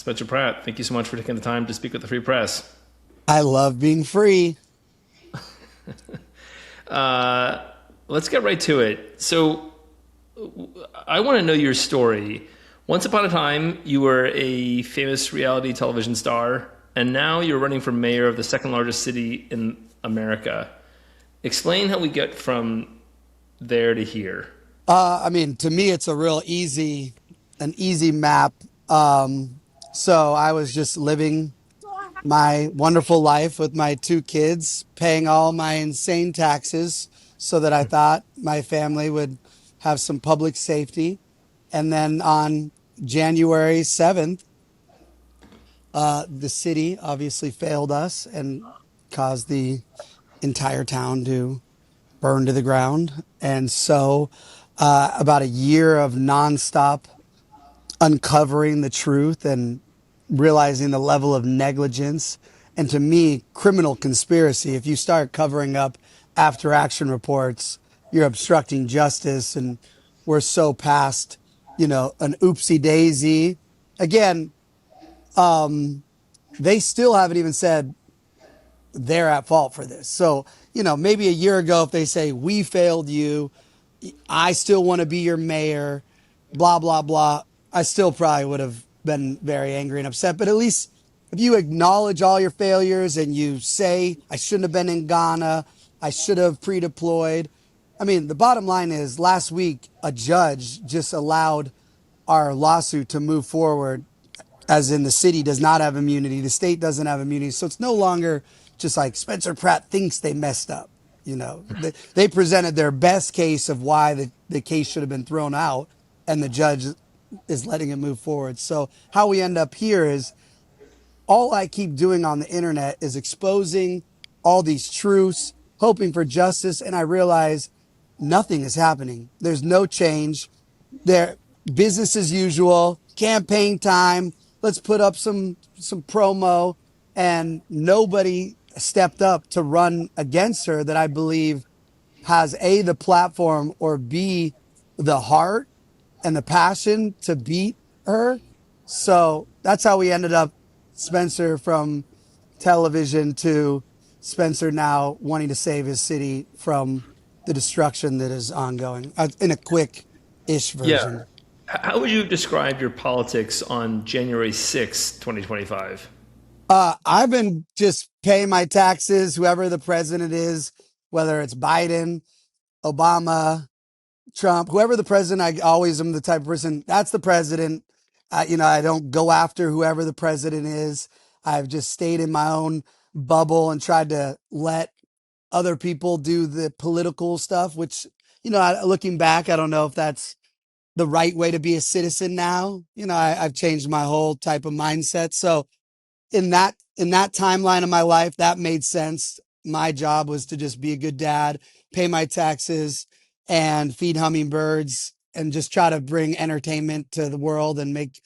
Spencer Pratt, thank you so much for taking the time to speak with the Free Press. I love being free. Uh, let's get right to it. So, I want to know your story. Once upon a time, you were a famous reality television star, and now you're running for mayor of the second largest city in America. Explain how we get from there to here. I mean, to me, it's a an easy map. So I was just living my wonderful life with my two kids, paying all my insane taxes so that I thought my family would have some public safety. And then on January 7th, the city obviously failed us and caused the entire town to burn to the ground. And so, about a year of nonstop uncovering the truth and realizing the level of negligence. And to me, criminal conspiracy. If you start covering up after action reports, you're obstructing justice. And we're so past, an oopsie daisy. Again, they still haven't even said they're at fault for this. So, maybe a year ago, if they say, we failed you, I still want to be your mayor, blah, blah, blah, I still probably would have been very angry and upset. But at least if you acknowledge all your failures and you say, I shouldn't have been in Ghana, I should have pre deployed. I mean, the bottom line is last week, a judge just allowed our lawsuit to move forward, as in the city does not have immunity, the state doesn't have immunity. So it's no longer just like Spencer Pratt thinks they messed up. They presented their best case of why the case should have been thrown out, and the judge is letting it move forward. So how we end up here is all I keep doing on the internet is exposing all these truths, hoping for justice. And I realize nothing is happening. There's no change. There, business as usual, campaign time. Let's put up some promo, and nobody stepped up to run against her that I believe has A, the platform, or B, the heart and the passion to beat her. So that's how we ended up Spencer from television to Spencer now wanting to save his city from the destruction that is ongoing, in a quick ish Yeah. version. How would you describe your politics on January 6th, 2025? I've been just paying my taxes, whoever the president is, whether it's Biden, Obama, Trump, whoever the president. I always am the type of person that's the president. I don't go after whoever the president is. I've just stayed in my own bubble and tried to let other people do the political stuff, which, looking back, I don't know if that's the right way to be a citizen now. I've changed my whole type of mindset. So in that timeline of my life, that made sense. My job was to just be a good dad, pay my taxes, and feed hummingbirds, and just try to bring entertainment to the world and make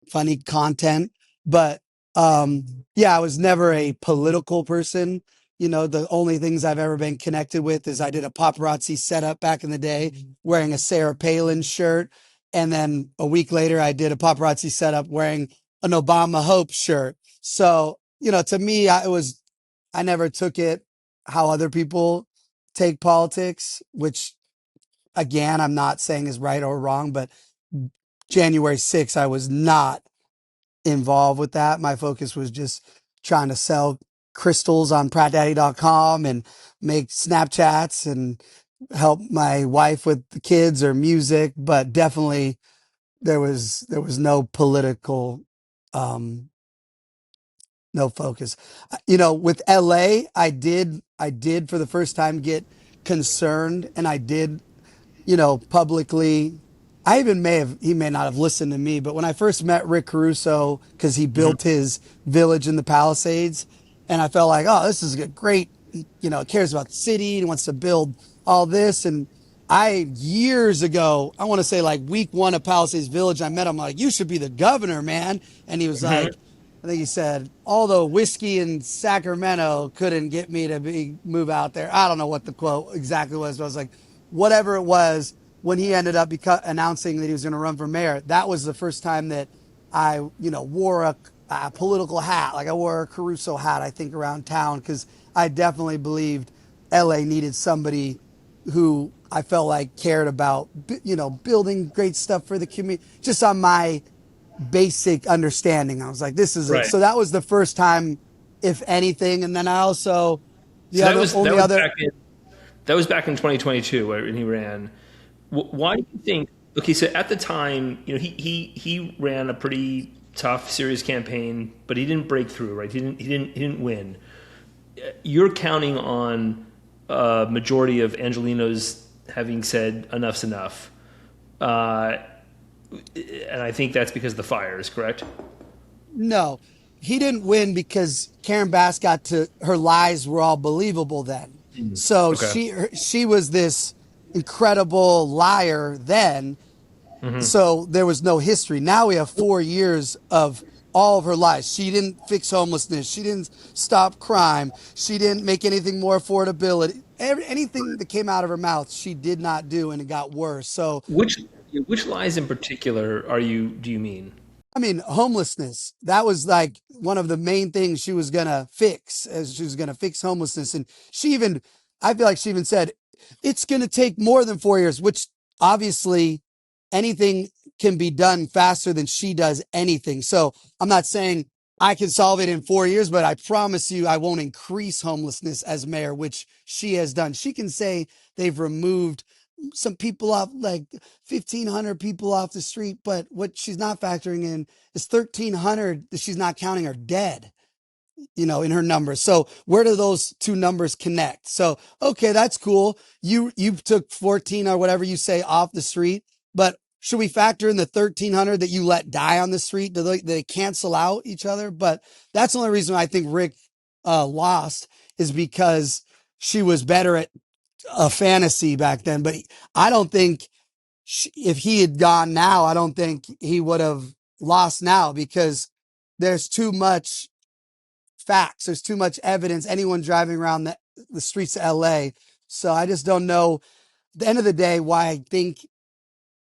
funny content. But yeah, I was never a political person. The only things I've ever been connected with is I did a paparazzi setup back in the day wearing a Sarah Palin shirt. And then a week later, I did a paparazzi setup wearing an Obama Hope shirt. So, to me, I never took it how other people take politics, which again, I'm not saying is right or wrong, but January 6th, I was not involved with that. My focus was just trying to sell crystals on prattdaddy.com and make Snapchats and help my wife with the kids or music, but definitely there was no political um no focus. With LA, I did for the first time get concerned, and I did, publicly. I even he may not have listened to me, but when I first met Rick Caruso, because he built his village in the Palisades, and I felt like, oh, this is a great, cares about the city and wants to build all this. And years ago, I want to say like week one of Palisades Village, I met him like, you should be the governor, man. And he was like, I think he said, although whiskey in Sacramento couldn't get me to move out there. I don't know what the quote exactly was, but I was like, whatever it was, when he ended up announcing that he was going to run for mayor, that was the first time that I, wore a political hat. Like I wore a Caruso hat, I think, around town because I definitely believed LA needed somebody who I felt like cared about, building great stuff for the community, just on my basic understanding. I was like, this is it. Right. So that was the first time, if anything. And then I also, the So that other, was only other, that was back in 2022 when he ran. Why do you think? Okay, so at the time, he ran a pretty tough, serious campaign, but he didn't break through, right? He didn't win. You're counting on a majority of Angelenos having said enough's enough, uh, and I think that's because of the fires, correct? no, he didn't win because Karen Bass got to, her lies were all believable then. So Okay. she was this incredible liar then. So there was no history. Now we have 4 years of all of her lies. She didn't fix homelessness. She didn't stop crime. She didn't make anything more affordability. Anything that came out of her mouth, she did not do, and it got worse. So Which lies in particular do you mean? I mean, homelessness, that was like one of the main things she was going to fix, as she was going to fix homelessness. And I feel like she even said, it's going to take more than 4 years, which obviously anything can be done faster than she does anything. So I'm not saying I can solve it in 4 years, but I promise you I won't increase homelessness as mayor, which she has done. She can say they've removed some people off, like 1,500 people off the street, but what she's not factoring in is 1,300 that she's not counting are dead, in her numbers. So where do those two numbers connect? So, okay, that's cool. You took 14 or whatever you say off the street, but should we factor in the 1,300 that you let die on the street? Do they cancel out each other? But that's the only reason I think Rick lost, is because she was better at a fantasy back then. But I don't think if he had gone now, I don't think he would have lost now, because there's too much facts. There's too much evidence. Anyone driving around the streets of LA. So I just don't know, at the end of the day, why I think,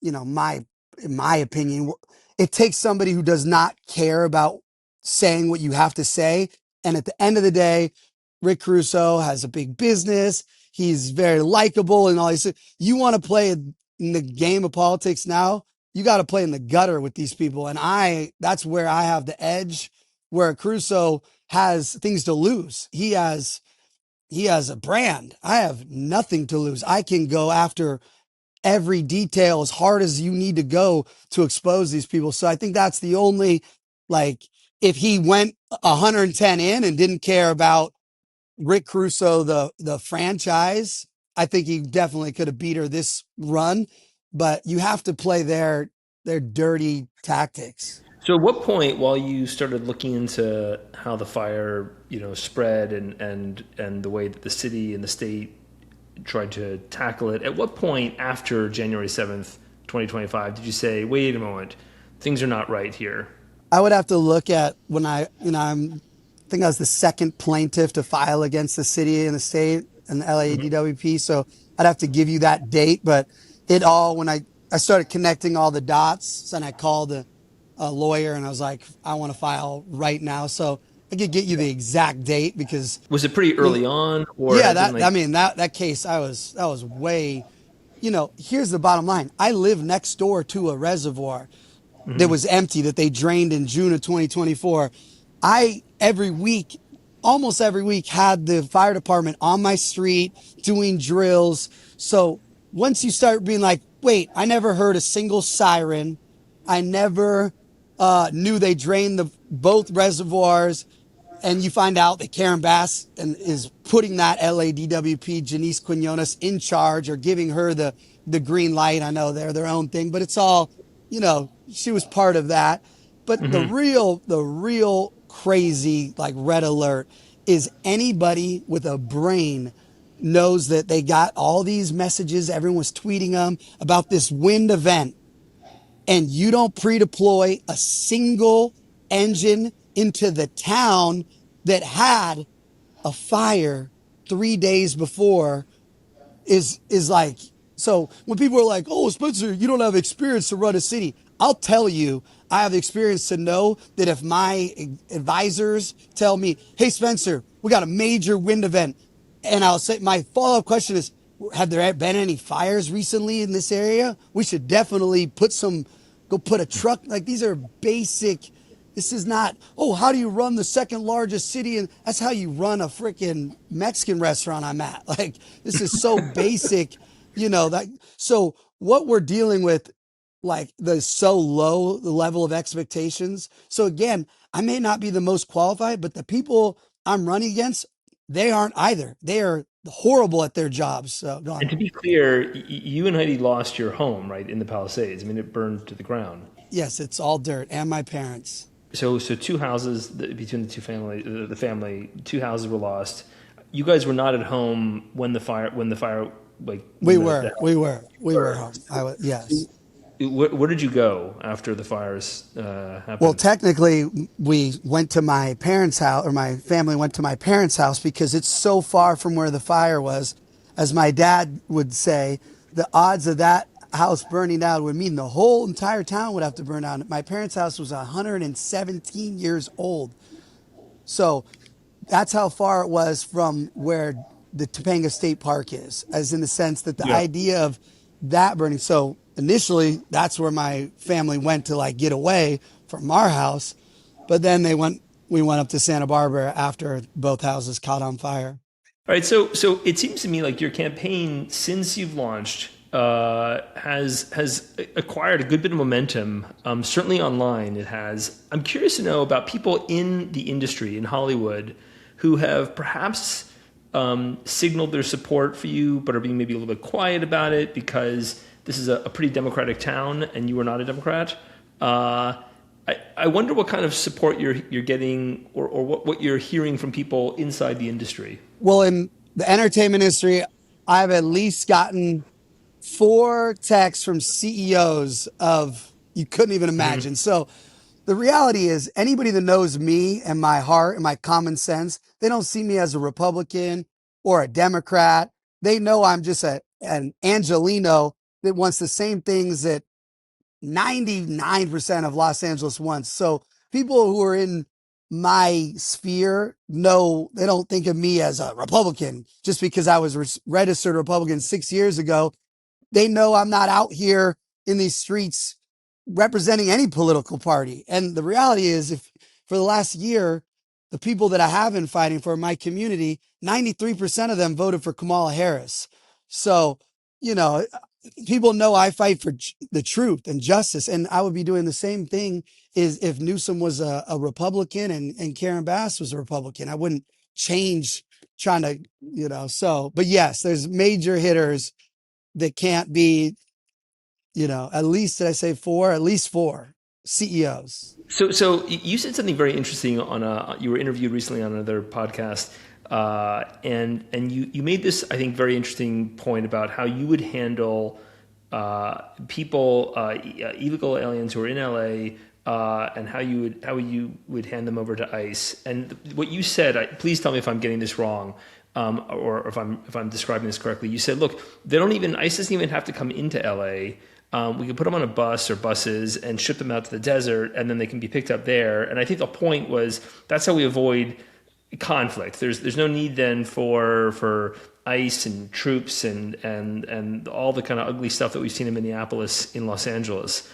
in my opinion, it takes somebody who does not care about saying what you have to say. And at the end of the day, Rick Caruso has a big business. He's very likable and all this. You want to play in the game of politics now, you got to play in the gutter with these people. And that's where I have the edge, where Caruso has things to lose. He has a brand. I have nothing to lose. I can go after every detail as hard as you need to go to expose these people. So I think that's the only, like, if he went 110 in and didn't care about Rick Caruso, the franchise, I think he definitely could have beat her this run. But you have to play their dirty tactics. So, at what point, while you started looking into how the fire, spread and the way that the city and the state tried to tackle it, at what point after January 7th, 2025, did you say, "Wait a moment, things are not right here"? I would have to look at when I think I was the second plaintiff to file against the city and the state and the LADWP. So I'd have to give you that date, but when I started connecting all the dots, and I called a lawyer and I was like, I want to file right now. So I could get you the exact date because, Was it pretty I mean, early on, or yeah, had been like, that case, that was way, here's the bottom line. I live next door to a reservoir that was empty that they drained in June of 2024. Every week, almost every week, had the fire department on my street doing drills. So once you start being like, wait, I never heard a single siren. I never knew they drained both reservoirs. And you find out that Karen Bass is putting that LADWP Janice Quinones in charge, or giving her the green light. I know they're their own thing, but it's all, she was part of that. But the real crazy, like, red alert is anybody with a brain knows that they got all these messages. Everyone was tweeting them about this wind event, and you don't pre-deploy a single engine into the town that had a fire 3 days before, is like, so when people are like, oh, Spencer, you don't have experience to run a city. I'll tell you, I have the experience to know that if my advisors tell me, hey, Spencer, we got a major wind event. And I'll say, my follow up question is, have there been any fires recently in this area? We should definitely go put a truck. Like these are basic. This is not, oh, how do you run the second largest city? And that's how you run a freaking Mexican restaurant I'm at. Like this is so basic, that. So what we're dealing with, like the so low the level of expectations. So again, I may not be the most qualified, but the people I'm running against, they aren't either. They are horrible at their jobs. So go And on. to be clear, you and Heidi lost your home, right, in the Palisades. I mean, it burned to the ground. Yes, it's all dirt and my parents. So two houses between the two family, the family, two houses were lost. You guys were not at home when the fire, like We when were, the we were, we were were. home. I was, yes. Where did you go after the fires Well, happened? technically, we went to my parents' house, or my family went to my parents' house because it's so far from where the fire was. As my dad would say, the odds of that house burning down would mean the whole entire town would have to burn down. My parents' house was 117 years old. So that's how far it was from where the Topanga State Park is, as in the sense that the Yeah. idea of that burning. So initially, that's where my family went to like get away from our house, but then we went up to Santa Barbara after both houses caught on fire. All right, so it seems to me like your campaign, since you've launched, has acquired a good bit of momentum. Certainly online, it has. I'm curious to know about people in the industry in Hollywood who have perhaps signaled their support for you, but are being maybe a little bit quiet about it because this is a pretty democratic town, and you are not a Democrat. I wonder what kind of support you're getting, or what you're hearing from people inside the industry. Well, in the entertainment industry, I've at least gotten four texts from CEOs of you couldn't even imagine. So the reality is anybody that knows me and my heart and my common sense, they don't see me as a Republican or a Democrat. They know I'm just an Angelino that wants the same things that 99% of Los Angeles wants. So people who are in my sphere know they don't think of me as a Republican just because I was registered Republican 6 years ago. They know I'm not out here in these streets representing any political party. And the reality is, if for the last year, the people that I have been fighting for my community, 93% of them voted for Kamala Harris. So, you know, people know I fight for the truth and justice. And I would be doing the same thing is if Newsom was a Republican and Karen Bass was a Republican. I wouldn't change trying to, so, but yes, there's major hitters that can't be, at least did I say four? At least four CEOs. So you said something very interesting you were interviewed recently on another podcast, and you made this, I think, very interesting point about how you would handle people, illegal aliens who are in LA, and how you would hand them over to ICE. And what you said, please tell me if I'm getting this wrong, or if I'm describing this correctly. You said, look, ICE doesn't even have to come into LA. We can put them on a bus or buses and ship them out to the desert, and then they can be picked up there. And I think the point was that's how we avoid conflict. There's no need then for ICE and troops and all the kind of ugly stuff that we've seen in Minneapolis, in Los Angeles.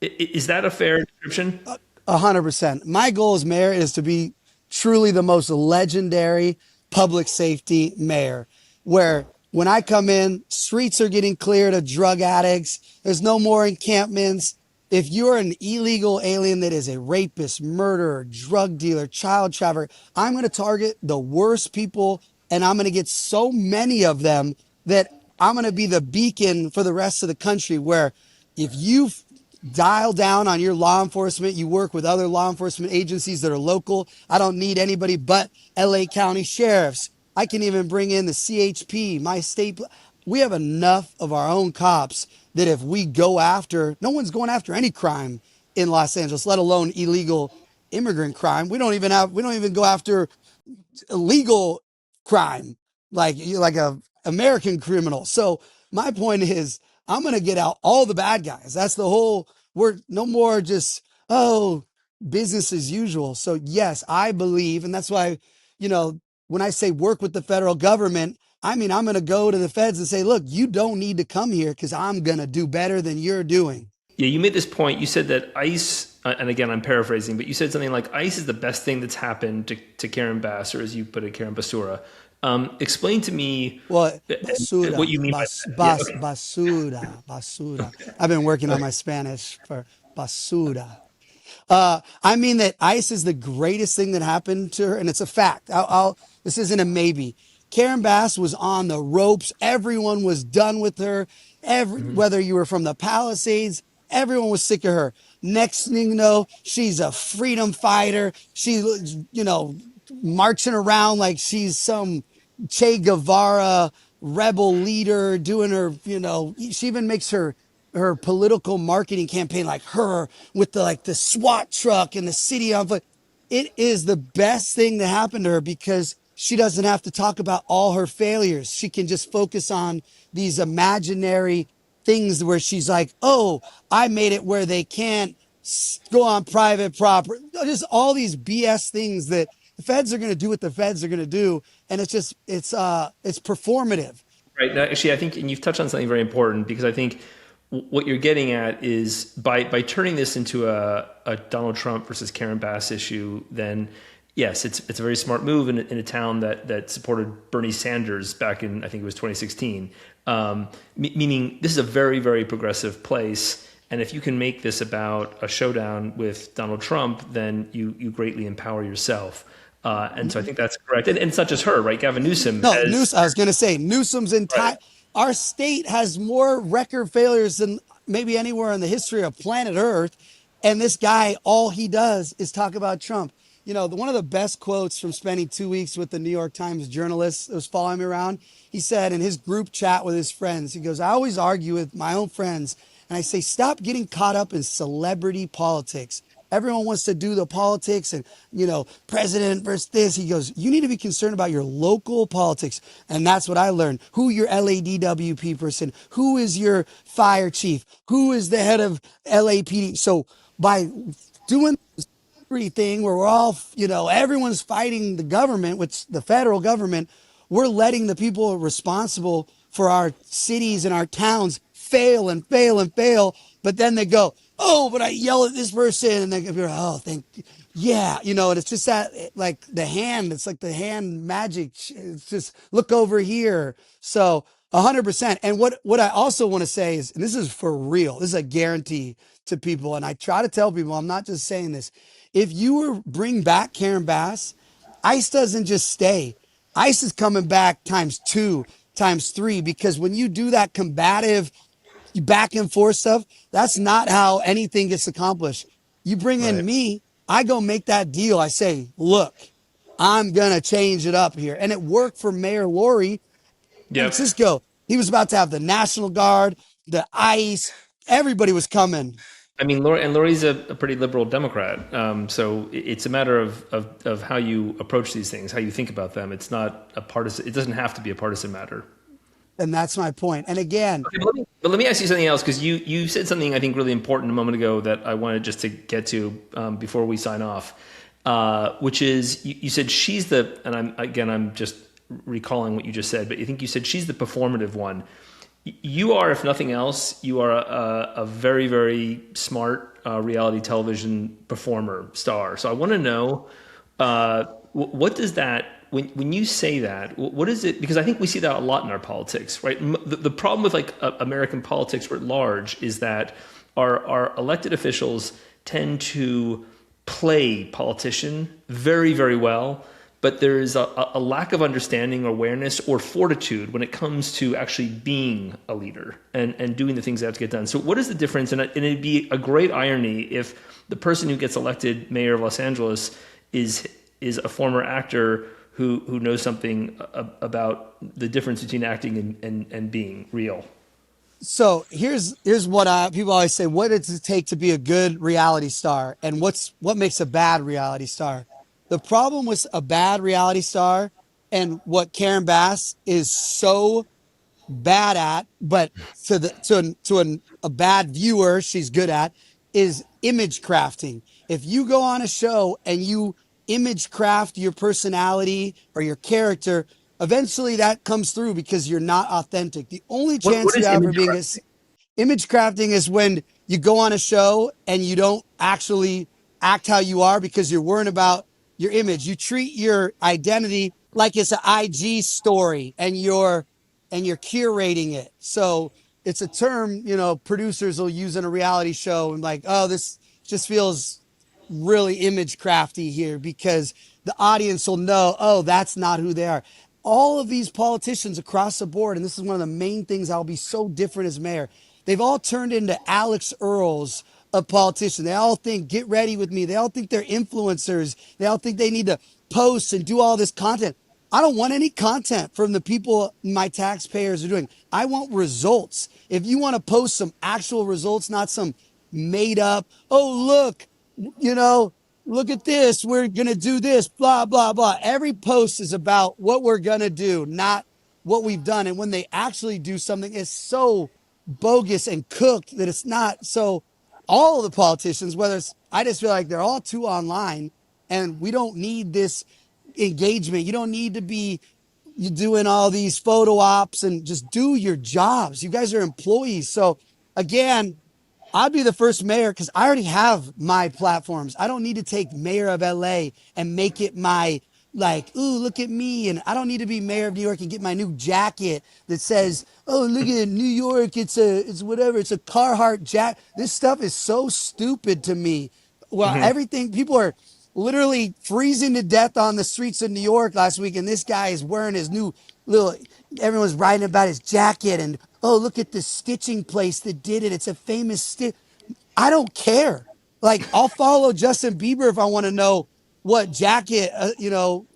Is that a fair description? 100%. My goal as mayor is to be truly the most legendary public safety mayor, where when I come in, streets are getting cleared of drug addicts. There's no more encampments. If you're an illegal alien that is a rapist, murderer, drug dealer, child trafficker, I'm going to target the worst people, and I'm going to get so many of them that I'm going to be the beacon for the rest of the country, where if you dial down on your law enforcement, you work with other law enforcement agencies that are local. I don't need anybody but LA County sheriffs. I can even bring in the CHP, my state. We have enough of our own cops that if we go after, no one's going after any crime in Los Angeles, let alone illegal immigrant crime. We don't even go after illegal crime like a American criminal. So my point is I'm going to get out all the bad guys. That's the whole, we're no more just, oh, business as usual. So yes, I believe, and that's why, you know, when I say work with the federal government, I mean, I'm going to go to the feds and say, look, you don't need to come here because I'm going to do better than you're doing. Yeah, you made this point. You said that ICE, and again, I'm paraphrasing, but you said something like ICE is the best thing that's happened to Karen Bass, or as you put it, Karen Basura. Explain to me Well, what basura, you mean by that. Yeah, okay. basura, basura. I've been working on my Spanish for basura. I mean that ICE is the greatest thing that happened to her, and it's a fact. This isn't a maybe. Karen Bass was on the ropes. Everyone was done with her. Mhm. Whether you were from the Palisades, everyone was sick of her. Next thing you know, she's a freedom fighter. She, marching around like she's some Che Guevara rebel leader, doing her, she even makes her political marketing campaign like her with the SWAT truck and the city on foot. It is the best thing that happened to her because she doesn't have to talk about all her failures. She can just focus on these imaginary things where she's like, oh, I made it where they can't go on private property. Just all these BS things that the feds are going to do what the feds are going to do. And it's performative. Right. Now, actually, I think, and you've touched on something very important because I think what you're getting at is by turning this into a Donald Trump versus Karen Bass issue, then yes, it's a very smart move in a town that supported Bernie Sanders back in, I think it was 2016. Meaning this is a very, very progressive place. And if you can make this about a showdown with Donald Trump, then you greatly empower yourself. And so I think that's correct. And it's not just her, right? Gavin Newsom No, has, I was going to say Newsom's right, entire, our state has more record failures than maybe anywhere in the history of planet Earth. And this guy, all he does is talk about Trump. One of the best quotes from spending 2 weeks with the New York Times journalist that was following me around, he said in his group chat with his friends, he goes, I always argue with my own friends and I say, stop getting caught up in celebrity politics. Everyone wants to do the politics and, president versus this. He goes, you need to be concerned about your local politics. And that's what I learned. Who your LADWP person, who is your fire chief, who is the head of LAPD. So by doing thing where we're all, everyone's fighting the government, which the federal government, we're letting the people responsible for our cities and our towns fail and fail and fail. But then they go, oh, but I yell at this person. And they go, oh, thank you. Yeah. And it's just that like the hand, it's like the hand magic. It's just look over here. So 100%. And what I also want to say is, and this is for real, this is a guarantee to people. And I try to tell people, I'm not just saying this. If you were bring back Karen Bass, ICE doesn't just stay. ICE is coming back times two, times three, because when you do that combative back and forth stuff, that's not how anything gets accomplished. You bring in right. me, I go make that deal. I say, look, I'm going to change it up here. And it worked for Mayor Lori San Yep. Francisco. He was about to have the National Guard, the ICE, everybody was coming. I mean, Lori's a pretty liberal Democrat, so it's a matter of how you approach these things, how you think about them. It's not a partisan. It doesn't have to be a partisan matter. And that's my point. And again, Okay, but let me ask you something else because you said something I think really important a moment ago that I wanted just to get to before we sign off, which is you said she's the, and I'm just recalling what you just said, but I think you said she's the performative one. You are, if nothing else, you are a very, very smart reality television performer, star. So I want to know what does that, when you say that, what is it? Because I think we see that a lot in our politics, right? The problem with like American politics writ large is that our elected officials tend to play politician very, very well, but there is a lack of understanding, awareness, or fortitude when it comes to actually being a leader and doing the things that have to get done. So what is the difference? And it'd be a great irony if the person who gets elected mayor of Los Angeles is a former actor who knows something about the difference between acting and being real. so here's what people always say, what does it take to be a good reality star? And what makes a bad reality star? The problem with a bad reality star and what Karen Bass is so bad at, but a bad viewer, she's good at, is image crafting. If you go on a show and you image craft your personality or your character, eventually that comes through because you're not authentic. The only What chance you is have for image being crafting? image crafting is when you go on a show and you don't actually act how you are because you're worrying about your image. You treat your identity like it's an IG story and you're curating it. So it's a term, producers will use in a reality show and like, oh, this just feels really image crafty here because the audience will know, oh, that's not who they are. All of these politicians across the board, and this is one of the main things I'll be so different as mayor, they've all turned into Alex Earls of politicians. They all think, get ready with me. They all think they're influencers. They all think they need to post and do all this content. I don't want any content from the people my taxpayers are doing. I want results. If you want to post some actual results, not some made up, oh, look, you know, look at this. We're going to do this, blah, blah, blah. Every post is about what we're going to do, not what we've done. And when they actually do something, it's so bogus and cooked that it's not. So all of the politicians, whether it's, I just feel like they're all too online and we don't need this engagement. You don't need to be you doing all these photo ops and just do your jobs. You guys are employees. So again, I'd be the first mayor because I already have my platforms. I don't need to take mayor of LA and make it my like, ooh, look at me. And I don't need to be mayor of New York and get my new jacket that says, oh, look at New York. It's whatever. It's a Carhartt jacket. This stuff is so stupid to me. Well, Mhm. everything people are literally freezing to death on the streets of New York last week. And this guy is wearing his new little, everyone's writing about his jacket and, oh, look at the stitching place that did it. It's a famous stitch. I don't care. Like, I'll follow Justin Bieber if I want to know what jacket,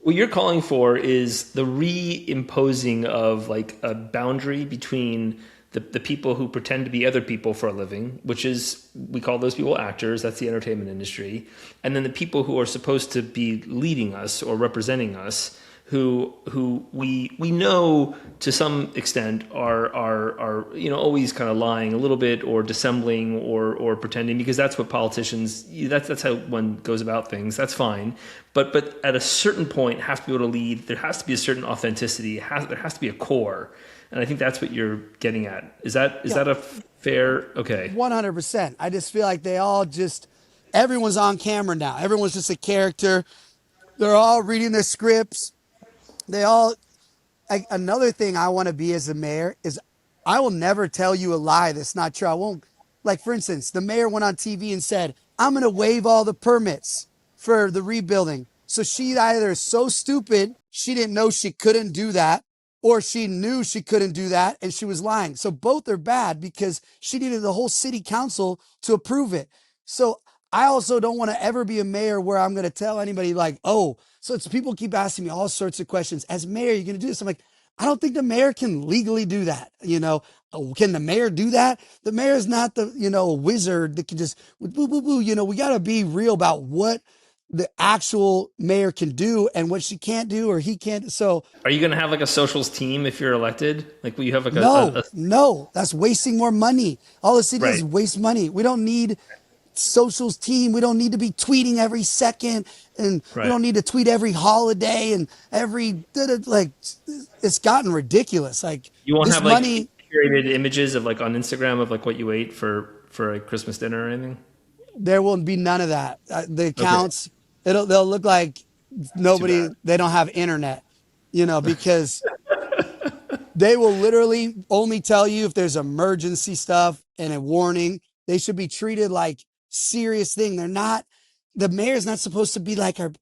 What you're calling for is the reimposing of like a boundary between the people who pretend to be other people for a living, which is, we call those people actors, that's the entertainment industry, and then the people who are supposed to be leading us or representing us, who we know to some extent are always kind of lying a little bit or dissembling or pretending, because that's what politicians, that's how one goes about things. That's fine, but at a certain point have to be able to lead. There has to be a certain authenticity. There has to be a core, and I think that's what you're getting at. Is yeah, that a fair? Okay. 100%. I just feel like everyone's on camera now. Everyone's just a character. They're all reading their scripts. They all another thing I want to be as a mayor is I will never tell you a lie that's not true. I won't, like, for instance, the mayor went on TV and said, I'm going to waive all the permits for the rebuilding. So she either is so stupid, she didn't know she couldn't do that, or she knew she couldn't do that and she was lying. So both are bad because she needed the whole city council to approve it. So I also don't want to ever be a mayor where I'm going to tell anybody like, oh, so it's people keep asking me all sorts of questions. As mayor, you're going to do this. I'm like, I don't think the mayor can legally do that. Oh, can the mayor do that? The mayor is not the, wizard that can just boo, boo, boo. We got to be real about what the actual mayor can do and what she can't do or he can't. So Are you going to have like a socials team if you're elected? Like, will you have like no, no, that's wasting more money. All the city does is right, waste money. We don't need socials team. We don't need to be tweeting every second and we right? don't need to tweet every holiday and like it's gotten ridiculous. Like You won't this have like money, curated images of like on Instagram of like what you ate for a Christmas dinner or anything. there will be none of that. The Okay, accounts, they'll look like too bad. they don't have internet, because they will literally only tell you if there's emergency stuff and a warning. They should be treated like serious thing. They're not, the mayor's not supposed to be like our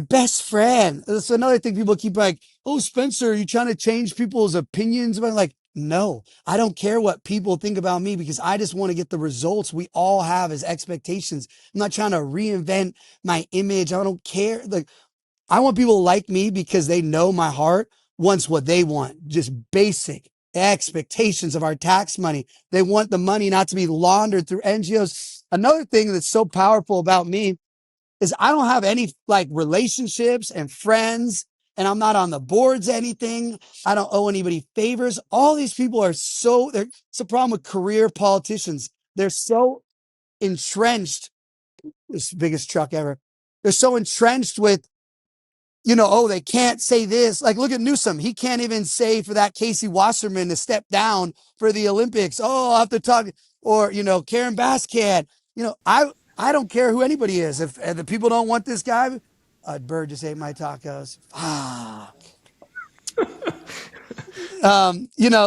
best friend. That's another thing people keep like, oh, Spencer, are you trying to change people's opinions about like, no, I don't care what people think about me because I just want to get the results we all have as expectations. I'm not trying to reinvent my image. I don't care. Like, I want people to like me because they know my heart wants what they want. Just basic expectations of our tax money. They want the money not to be laundered through NGOs. Another thing that's so powerful about me is I don't have any like relationships and friends and I'm not on the boards, anything. I don't owe anybody favors. All these people are it's a problem with career politicians. They're so entrenched. This biggest truck ever. They're so entrenched with, oh, they can't say this. Like, look at Newsom. He can't even say for that Casey Wasserman to step down for the Olympics. Oh, I'll have to talk. Or, Karen Bass can't. I don't care who anybody is. If the people don't want this guy, a bird just ate my tacos. Fuck.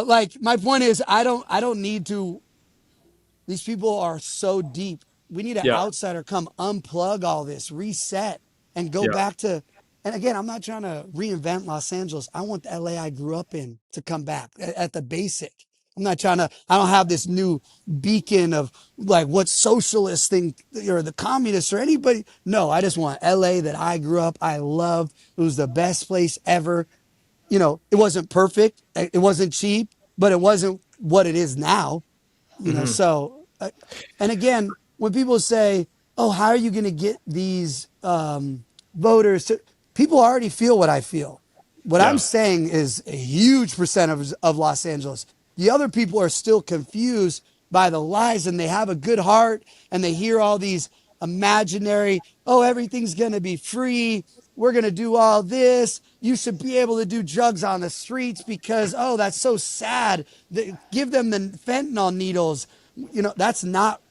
Like my point is, I don't need to. These people are so deep. We need an Yeah. outsider come unplug all this, reset, and go Yeah. back to. And again, I'm not trying to reinvent Los Angeles. I want the LA I grew up in to come back at the basic. I'm not trying to. I don't have this new beacon of like what socialists think or the communists or anybody. No, I just want LA that I grew up. I loved. It was the best place ever. It wasn't perfect. It wasn't cheap, but it wasn't what it is now. Hmm. And again, when people say, "Oh, how are you going to get these voters?" People already feel what I feel. What I'm Yeah. saying is a huge percent of Los Angeles. The other people are still confused by the lies, and they have a good heart, and they hear all these imaginary, "Oh, everything's going to be free. We're going to do all this. You should be able to do drugs on the streets because, oh, that's so sad. Give them the fentanyl needles." That's not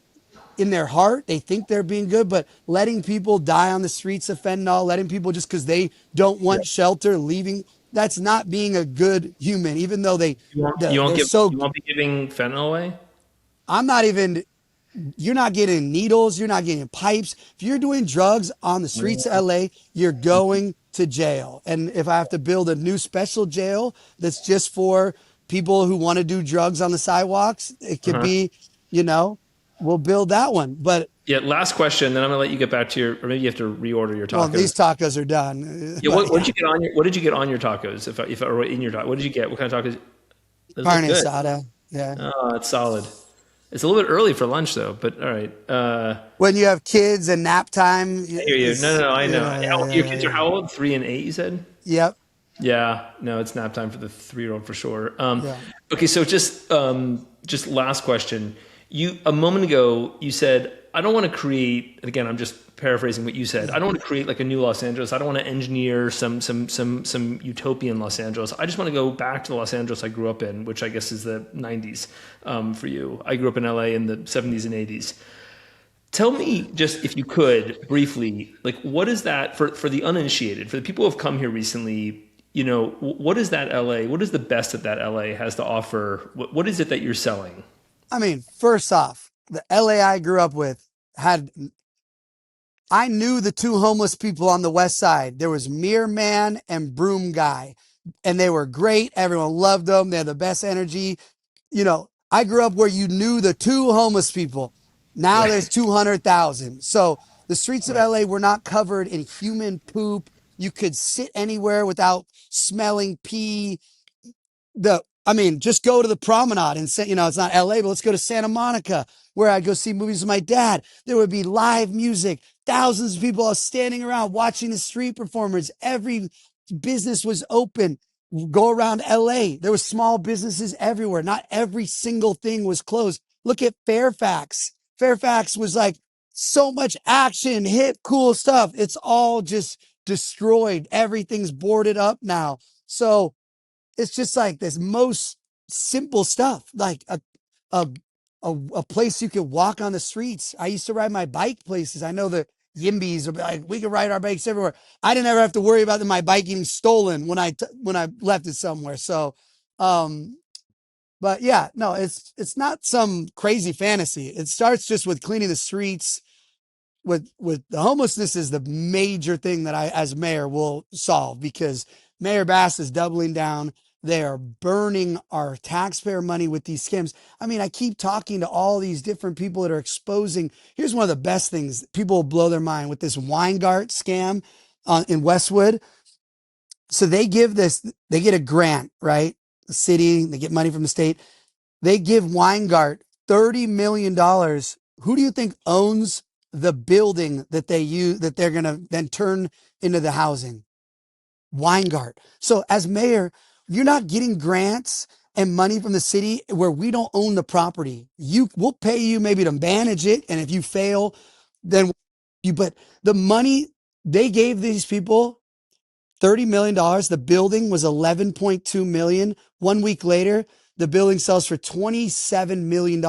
in their heart. They think they're being good, but letting people die on the streets of fentanyl, letting people just because they don't Yeah. want shelter, leaving, that's not being a good human, even though they're You so, won't be giving fentanyl away? I'm not even, you're not getting needles. You're not getting pipes. If you're doing drugs on the streets of LA, you're going to jail. And if I have to build a new special jail that's just for people who want to do drugs on the sidewalks, it could Uh-huh. be, you know, we'll build that one. But Yeah, last question, then I'm gonna let you get back to your, or maybe you have to reorder your well, tacos. these tacos are done. Yeah, But what did yeah, you get on what did you get on your tacos? If or in your tacos, what did you get? What kind of tacos? Those look carne good. asada. Yeah. Oh, it's solid. It's a little bit early for lunch though, but all right. When you have kids and nap time, I hear you. No, no, it's, no, I know. Your yeah, kids are yeah. how old? 3 and 8, you said? Yep. Yeah, no, it's nap time for the 3-year-old for sure. Yeah. Okay, so just last question. You a moment ago you said I don't want to create. And again, I'm just paraphrasing what you said. I don't want to create like a new Los Angeles. I don't want to engineer some utopian Los Angeles. I just want to go back to the Los Angeles I grew up in, which I guess is the 90s for you. I grew up in LA in the 70s and 80s. Tell me, just if you could, briefly, like what is that for the uninitiated, for the people who have come here recently, what is that LA? What is the best that LA has to offer? What is it that you're selling? I mean, first off, the LA I grew up with had, I knew the two homeless people on the west side. There was Mirror Man and Broom Guy, and they were great. Everyone loved them. They had the best energy. I grew up where you knew the two homeless people. Now there's Right, 200,000. So the streets of right. LA were not covered in human poop. You could sit anywhere without smelling pee. Just go to the promenade and say, it's not LA, but let's go to Santa Monica where I'd go see movies with my dad. There would be live music, thousands of people standing around watching the street performers. Every business was open. Go around LA. There was small businesses everywhere. Not every single thing was closed. Look at Fairfax. Fairfax was like so much action, hip, cool stuff. It's all just destroyed. Everything's boarded up now. So it's just like this most simple stuff, like a a place you could walk on the streets. I used to ride my bike places. I know the Yimbies are like we could ride our bikes everywhere. I didn't ever have to worry about my bike getting stolen when I left it somewhere. So, um, but yeah, no, it's not some crazy fantasy. It starts just with cleaning the streets, with the homelessness is the major thing that I, as mayor, will solve because Mayor Bass is doubling down. They are burning our taxpayer money with these scams. I mean, I keep talking to all these different people that are exposing. Here's one of the best things. People will blow their mind with this Weingart scam in Westwood. So they get a grant, right? The city, they get money from the state. They give Weingart $30 million. Who do you think owns the building that they're going to then turn into the housing? Weingart. So as mayor, you're not getting grants and money from the city where we don't own the property. We'll pay you maybe to manage it. And if you fail, then but the money they gave these people $30 million. The building was 11.2 million. 1 week later, the building sells for $27 million.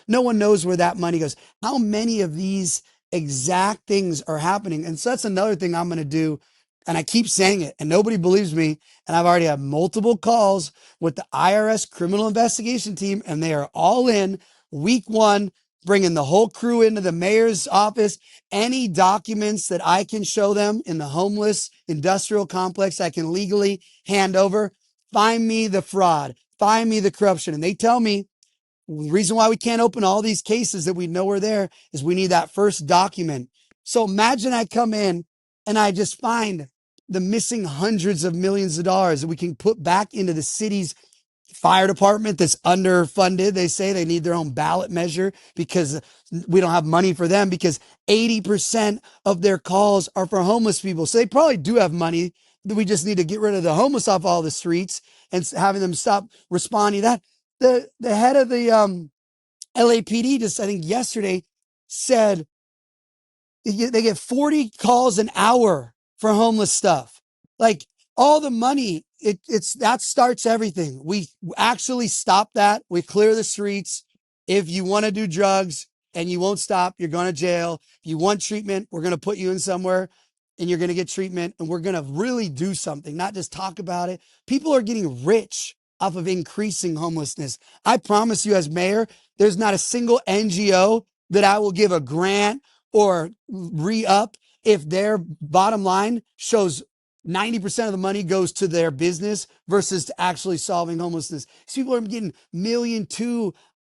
No one knows where that money goes. How many of these exact things are happening? And so that's another thing I'm going to do. And I keep saying it and nobody believes me. And I've already had multiple calls with the IRS criminal investigation team, and they are all in week one, bringing the whole crew into the mayor's office. Any documents that I can show them in the homeless industrial complex I can legally hand over, find me the fraud, find me the corruption. And they tell me the reason why we can't open all these cases that we know are there is we need that first document. So imagine I come in and I just find the missing hundreds of millions of dollars that we can put back into the city's fire department that's underfunded. They say they need their own ballot measure because we don't have money for them, because 80% of their calls are for homeless people. So they probably do have money. We just need to get rid of the homeless off all the streets and having them stop responding to that. The head of the LAPD just, I think yesterday, said they get 40 calls an hour for homeless stuff. Like all the money, it's that starts everything. We actually stop that. We clear the streets. If you want to do drugs and you won't stop, you're going to jail. If you want treatment, we're going to put you in somewhere and you're going to get treatment, and we're going to really do something, not just talk about it. People are getting rich off of increasing homelessness. I promise you, as mayor, there's not a single NGO that I will give a grant or re-up if their bottom line shows 90% of the money goes to their business versus to actually solving homelessness. These people are getting $1.2 million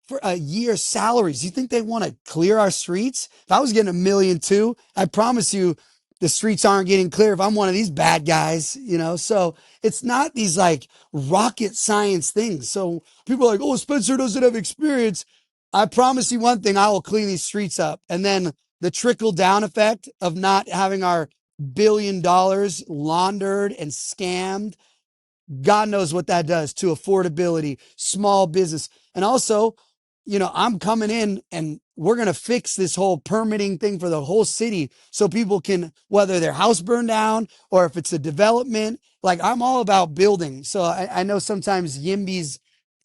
for a year salaries. You think they want to clear our streets? If I was getting $1.2 million, I promise you the streets aren't getting clear if I'm one of these bad guys, you know? So it's not these like rocket science things. So people are like, oh, Spencer doesn't have experience. I promise you one thing, I will clean these streets up. And then the trickle down effect of not having our $1 billion laundered and scammed, God knows what that does to affordability, small business. And also, you know, I'm coming in and we're going to fix this whole permitting thing for the whole city so people can, whether their house burned down or if it's a development, like I'm all about building. So I know sometimes YIMBYs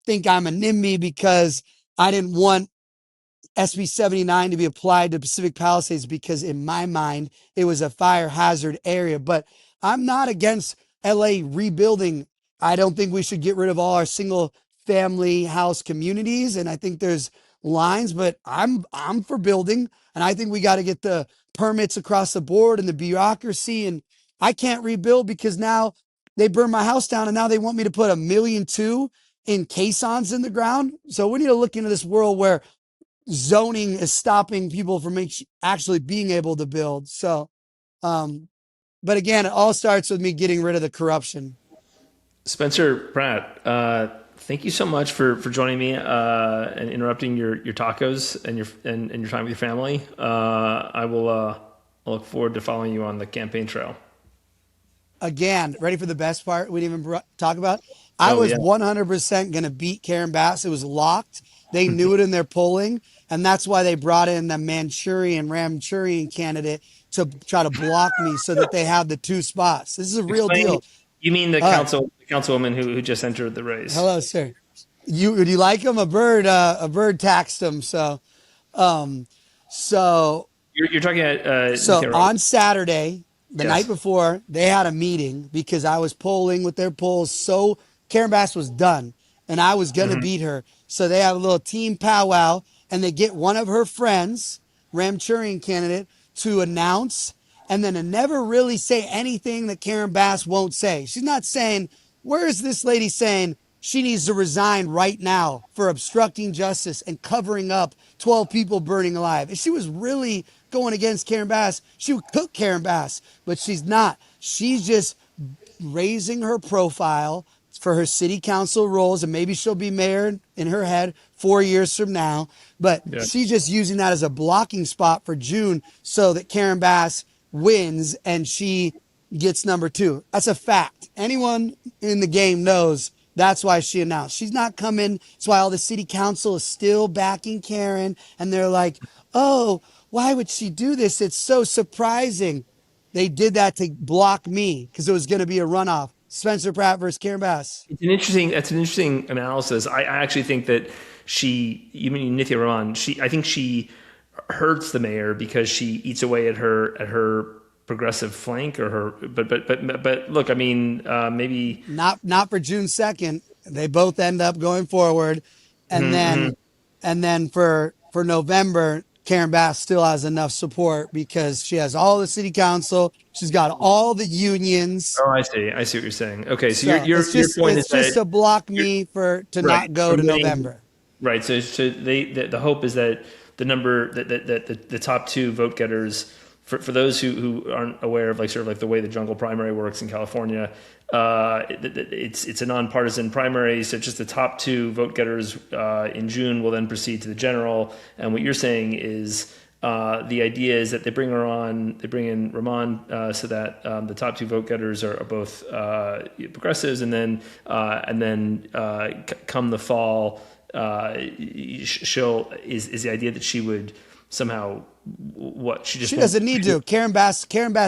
think I'm a NIMBY because I didn't want SB 79 to be applied to Pacific Palisades because in my mind, it was a fire hazard area. But I'm not against LA rebuilding. I don't think we should get rid of all our single family house communities. And I think there's lines, but I'm for building. And I think we got to get the permits across the board and the bureaucracy. And I can't rebuild because now they burned my house down and now they want me to put $1.2 million in caissons in the ground. So we need to look into this world where zoning is stopping people from actually being able to build. So, but again, it all starts with me getting rid of the corruption. Spencer Pratt, thank you so much for joining me and interrupting your tacos and your time with your family. I will I look forward to following you on the campaign trail. Again, ready for the best part we didn't even talk about? I Oh was yeah. 100% going to beat Karen Bass. It was locked. They knew it in their polling. And that's why they brought in the Ramchurian candidate to try to block me so that they have the two spots. This is a real Explain. deal. You mean All right. the councilwoman who just entered the race? Hello, sir. Do you like him? A bird taxed him. Um, so You're talking about So Nico Rogers. on Saturday, the night Yes. before, they had a meeting because I was polling with their polls. So Karen Bass was done and I was going to beat her. So they have a little team powwow and they get one of her friends, Ramchurian candidate, to announce and then to never really say anything that Karen Bass won't say. She's not saying, where is this lady saying she needs to resign right now for obstructing justice and covering up 12 people burning alive? If she was really going against Karen Bass, she would cook Karen Bass, but she's not. She's just raising her profile for her city council roles, and maybe she'll be mayor in her head 4 years from now. But Yeah. she's just using that as a blocking spot for June so that Karen Bass wins and she gets number two. That's a fact. Anyone in the game knows that's why she announced. She's not coming. That's why all the city council is still backing Karen. And they're like, oh, why would she do this? It's so surprising. They did that to block me because it was going to be a runoff. Spencer Pratt versus Karen Bass. That's an interesting analysis. I actually think that you mean Nithya Raman, I think she hurts the mayor because she eats away at her progressive flank or her, but look, I mean, maybe. Not for June 2nd. They both end up going forward. And then for November, Karen Bass still has enough support because she has all the city council. She's got all the unions. Oh, I see what you're saying. Okay, so So your point is it's just that to block me to right not go from to getting November. right. So the hope is that the top two vote getters, for those who aren't aware of like sort of like the way the jungle primary works in California, it's a nonpartisan primary. So just the top two vote getters in June will then proceed to the general. And what you're saying is the idea is that they bring in Rahman so that the top two vote getters are both progressives, and then come the fall, is the idea that she would somehow She doesn't need to. Karen Bass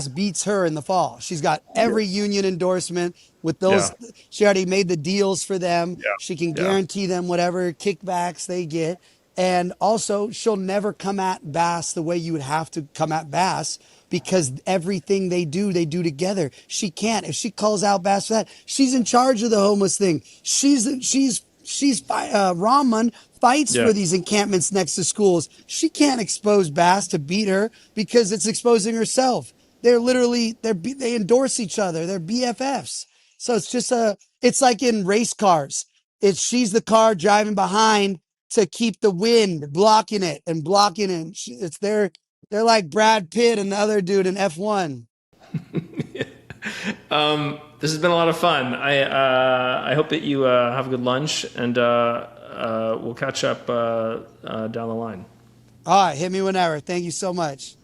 beats her in the fall. She's got every union endorsement with those. Yeah. She already made the deals for them. Yeah. She can Yeah. guarantee them whatever kickbacks they get. And also, she'll never come at Bass the way you would have to come at Bass because everything they do together. She can't. If she calls out Bass for that, she's in charge of the homeless thing. Rahman fights Yeah. for these encampments next to schools. She can't expose Bass to beat her because it's exposing herself. They endorse each other. They're BFFs. So it's like in race cars. She's the car driving behind to keep the wind blocking it and blocking it. They're like Brad Pitt and the other dude in F1. This has been a lot of fun. I hope that you have a good lunch, and we'll catch up down the line. All right, hit me whenever. Thank you so much.